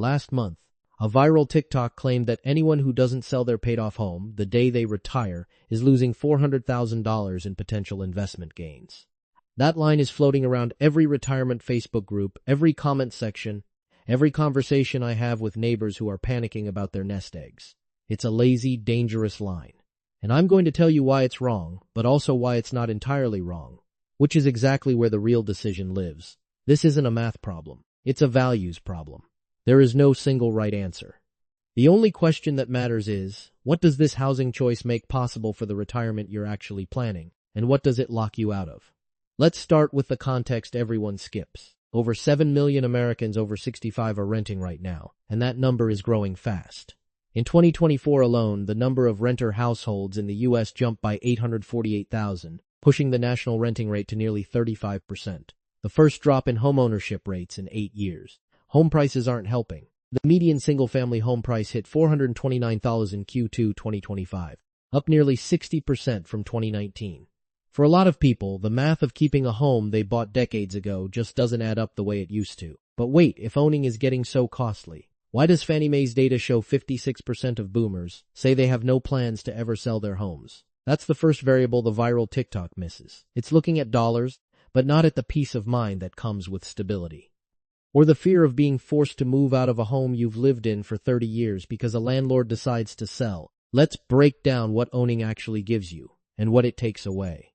Last month, a viral TikTok claimed that anyone who doesn't sell their paid-off home the day they retire is losing $400,000 in potential investment gains. That line is floating around every retirement Facebook group, every comment section, every conversation I have with neighbors who are panicking about their nest eggs. It's a lazy, dangerous line. And I'm going to tell you why it's wrong, but also why it's not entirely wrong, which is exactly where the real decision lives. This isn't a math problem. It's a values problem. There is no single right answer. The only question that matters is, what does this housing choice make possible for the retirement you're actually planning, and what does it lock you out of? Let's start with the context everyone skips. Over 7 million Americans over 65 are renting right now, and that number is growing fast. In 2024 alone, the number of renter households in the U.S. jumped by 848,000, pushing the national renting rate to nearly 35%. The first drop in homeownership rates in 8 years. Home prices aren't helping. The median single-family home price hit $429,000 in Q2 2025, up nearly 60% from 2019. For a lot of people, the math of keeping a home they bought decades ago just doesn't add up the way it used to. But wait, if owning is getting so costly, why does Fannie Mae's data show 56% of boomers say they have no plans to ever sell their homes? That's the first variable the viral TikTok misses. It's looking at dollars, but not at the peace of mind that comes with stability. Or the fear of being forced to move out of a home you've lived in for 30 years because a landlord decides to sell. Let's break down what owning actually gives you and what it takes away.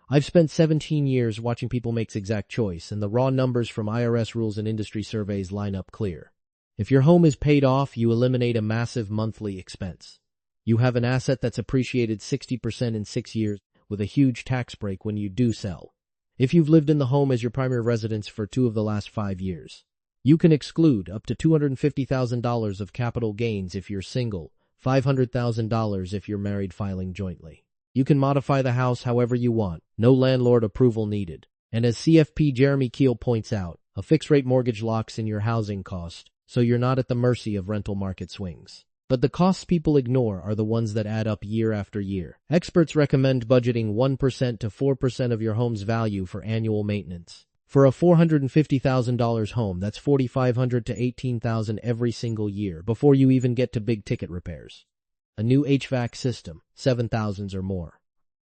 I've spent 17 years watching people make this exact choice, and the raw numbers from IRS rules and industry surveys line up clear. If your home is paid off, you eliminate a massive monthly expense. You have an asset that's appreciated 60% in 6 years, with a huge tax break when you do sell. If you've lived in the home as your primary residence for 2 of the last 5 years, you can exclude up to $250,000 of capital gains if you're single, $500,000 if you're married filing jointly. You can modify the house however you want, no landlord approval needed. And as CFP Jeremy Keel points out, a fixed-rate mortgage locks in your housing cost, so you're not at the mercy of rental market swings. But the costs people ignore are the ones that add up year after year. Experts recommend budgeting 1% to 4% of your home's value for annual maintenance. For a $450,000 home, that's $4,500 to $18,000 every single year before you even get to big-ticket repairs. A new HVAC system, $7,000 or more.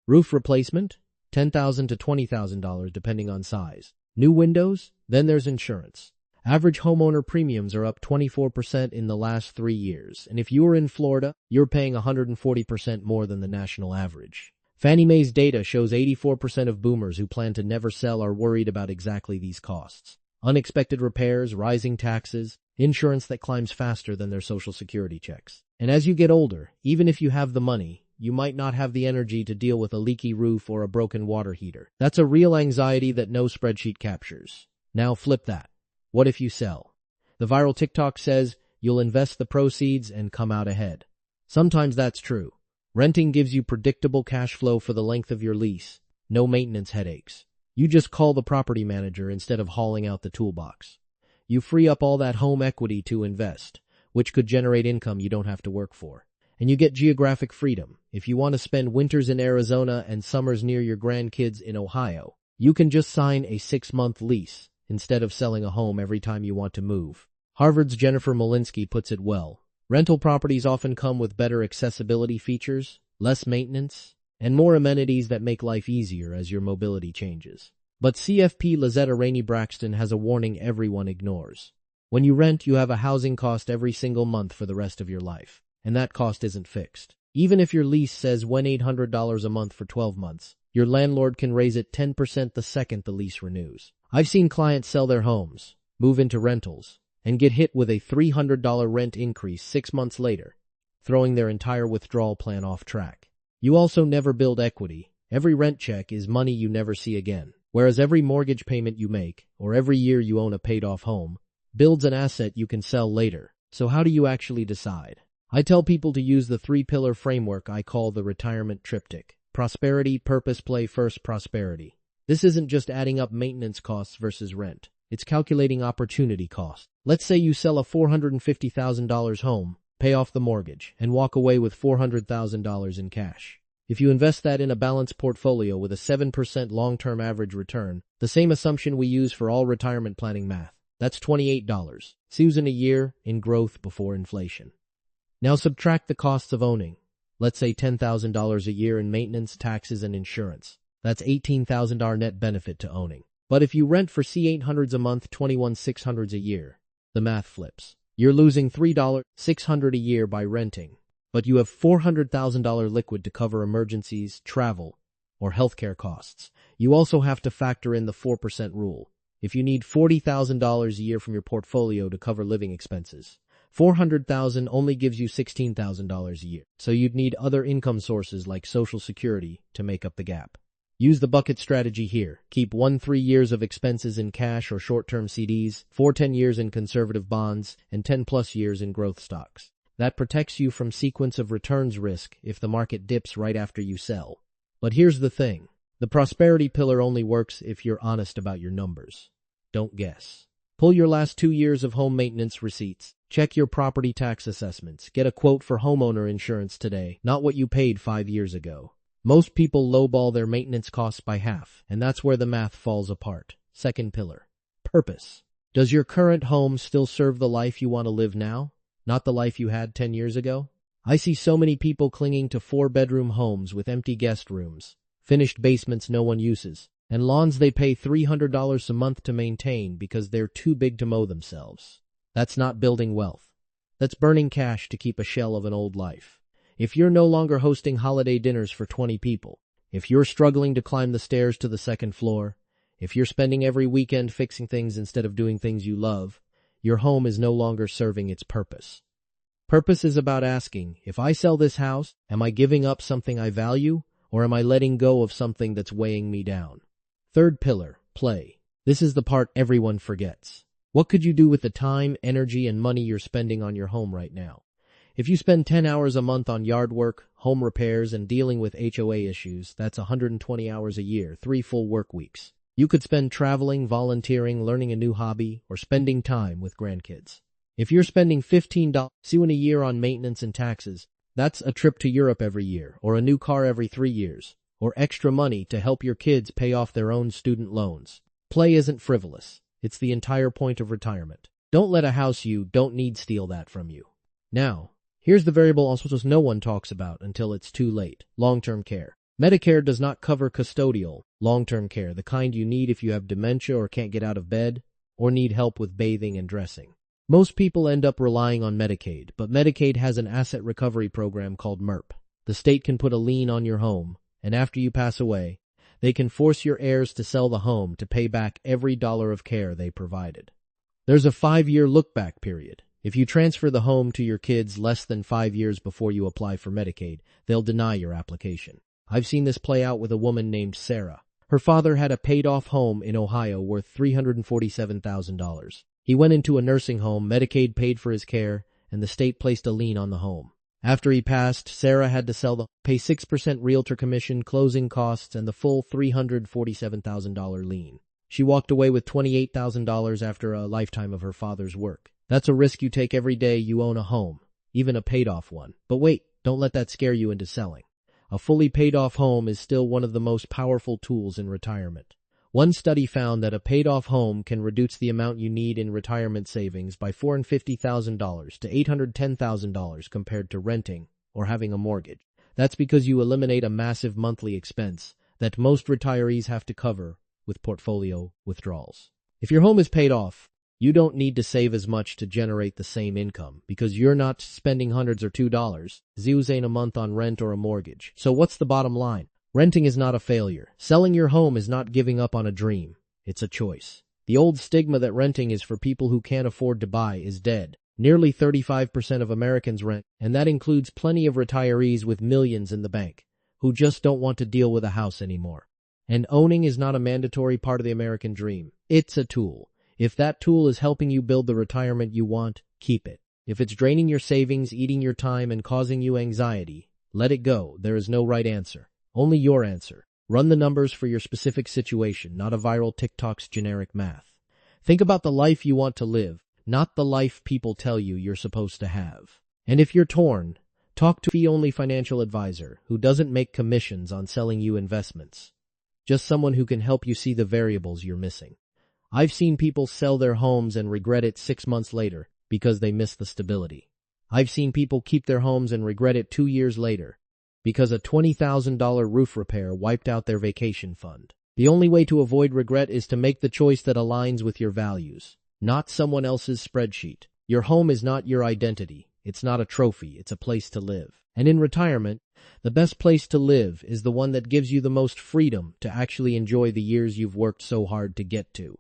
Roof replacement, $10,000 to $20,000 depending on size. New windows, then there's insurance. Average homeowner premiums are up 24% in the last 3 years, and if you're in Florida, you're paying 140% more than the national average. Fannie Mae's data shows 84% of boomers who plan to never sell are worried about exactly these costs. Unexpected repairs, rising taxes, insurance that climbs faster than their Social Security checks. And as you get older, even if you have the money, you might not have the energy to deal with a leaky roof or a broken water heater. That's a real anxiety that no spreadsheet captures. Now flip that. What if you sell? The viral TikTok says you'll invest the proceeds and come out ahead. Sometimes that's true. Renting gives you predictable cash flow for the length of your lease. No maintenance headaches. You just call the property manager instead of hauling out the toolbox. You free up all that home equity to invest, which could generate income you don't have to work for. And you get geographic freedom. If you want to spend winters in Arizona and summers near your grandkids in Ohio, you can just sign a 6-month lease instead of selling a home every time you want to move. Harvard's Jennifer Molinsky puts it well. Rental properties often come with better accessibility features, less maintenance, and more amenities that make life easier as your mobility changes. But CFP Lizetta Rainey Braxton has a warning everyone ignores. When you rent, you have a housing cost every single month for the rest of your life, and that cost isn't fixed. Even if your lease says $1,800 a month for 12 months, your landlord can raise it 10% the second the lease renews. I've seen clients sell their homes, move into rentals, and get hit with a $300 rent increase 6 months later, throwing their entire withdrawal plan off track. You also never build equity. Every rent check is money you never see again, whereas every mortgage payment you make, or every year you own a paid-off home, builds an asset you can sell later. So how do you actually decide? I tell people to use the 3-pillar framework I call the retirement triptych. Prosperity, purpose, play first, prosperity. This isn't just adding up maintenance costs versus rent. It's calculating opportunity cost. Let's say you sell a $450,000 home, pay off the mortgage, and walk away with $400,000 in cash. If you invest that in a balanced portfolio with a 7% long-term average return, the same assumption we use for all retirement planning math, That's $28. Susan a year in growth before inflation. Now subtract the costs of owning. Let's say $10,000 a year in maintenance, taxes, and insurance. That's $18,000 net benefit to owning. But if you rent for $800 a month, $21,600 a year, the math flips. You're losing $3,600 a year by renting, but you have $400,000 liquid to cover emergencies, travel, or healthcare costs. You also have to factor in the 4% rule. If you need $40,000 a year from your portfolio to cover living expenses, $400,000 only gives you $16,000 a year. So you'd need other income sources like Social Security to make up the gap. Use the bucket strategy here. Keep 3 years of expenses in cash or short-term CDs, 10 years in conservative bonds, and 10+ years in growth stocks. That protects you from sequence of returns risk if the market dips right after you sell. But here's the thing. The prosperity pillar only works if you're honest about your numbers. Don't guess. Pull your last 2 years of home maintenance receipts. Check your property tax assessments. Get a quote for homeowner insurance today, not what you paid 5 years ago. Most people lowball their maintenance costs by half, and that's where the math falls apart. Second pillar. Purpose. Does your current home still serve the life you want to live now, not the life you had 10 years ago? I see so many people clinging to 4-bedroom homes with empty guest rooms, finished basements no one uses, and lawns they pay $300 a month to maintain because they're too big to mow themselves. That's not building wealth. That's burning cash to keep a shell of an old life. If you're no longer hosting holiday dinners for 20 people, if you're struggling to climb the stairs to the second floor, if you're spending every weekend fixing things instead of doing things you love, your home is no longer serving its purpose. Purpose is about asking, if I sell this house, am I giving up something I value, or am I letting go of something that's weighing me down? Third pillar, play. This is the part everyone forgets. What could you do with the time, energy, and money you're spending on your home right now? If you spend 10 hours a month on yard work, home repairs, and dealing with HOA issues, that's 120 hours a year, 3 full work weeks. You could spend traveling, volunteering, learning a new hobby, or spending time with grandkids. If you're spending $15 a year on maintenance and taxes, that's a trip to Europe every year, or a new car every 3 years, or extra money to help your kids pay off their own student loans. Play isn't frivolous. It's the entire point of retirement. Don't let a house you don't need steal that from you. Now, here's the variable also no one talks about until it's too late. Long-term care. Medicare does not cover custodial, long-term care, the kind you need if you have dementia or can't get out of bed, or need help with bathing and dressing. Most people end up relying on Medicaid, but Medicaid has an asset recovery program called MERP. The state can put a lien on your home, and after you pass away, they can force your heirs to sell the home to pay back every dollar of care they provided. There's a 5-year look-back period. If you transfer the home to your kids less than 5 years before you apply for Medicaid, they'll deny your application. I've seen this play out with a woman named Sarah. Her father had a paid-off home in Ohio worth $347,000. He went into a nursing home, Medicaid paid for his care, and the state placed a lien on the home. After he passed, Sarah had to sell the home, pay 6% realtor commission, closing costs, and the full $347,000 lien. She walked away with $28,000 after a lifetime of her father's work. That's a risk you take every day you own a home, even a paid-off one. But wait, don't let that scare you into selling. A fully paid-off home is still one of the most powerful tools in retirement. One study found that a paid-off home can reduce the amount you need in retirement savings by $450,000 to $810,000 compared to renting or having a mortgage. That's because you eliminate a massive monthly expense that most retirees have to cover with portfolio withdrawals. If your home is paid off, you don't need to save as much to generate the same income because you're not spending hundreds or $2 a month on rent or a mortgage. So what's the bottom line? Renting is not a failure. Selling your home is not giving up on a dream. It's a choice. The old stigma that renting is for people who can't afford to buy is dead. Nearly 35% of Americans rent, and that includes plenty of retirees with millions in the bank who just don't want to deal with a house anymore. And owning is not a mandatory part of the American dream. It's a tool. If that tool is helping you build the retirement you want, keep it. If it's draining your savings, eating your time, and causing you anxiety, let it go. There is no right answer. Only your answer. Run the numbers for your specific situation, not a viral TikTok's generic math. Think about the life you want to live, not the life people tell you you're supposed to have. And if you're torn, talk to a fee-only financial advisor who doesn't make commissions on selling you investments. Just someone who can help you see the variables you're missing. I've seen people sell their homes and regret it 6 months later because they missed the stability. I've seen people keep their homes and regret it 2 years later because a $20,000 roof repair wiped out their vacation fund. The only way to avoid regret is to make the choice that aligns with your values, not someone else's spreadsheet. Your home is not your identity. It's not a trophy. It's a place to live. And in retirement, the best place to live is the one that gives you the most freedom to actually enjoy the years you've worked so hard to get to.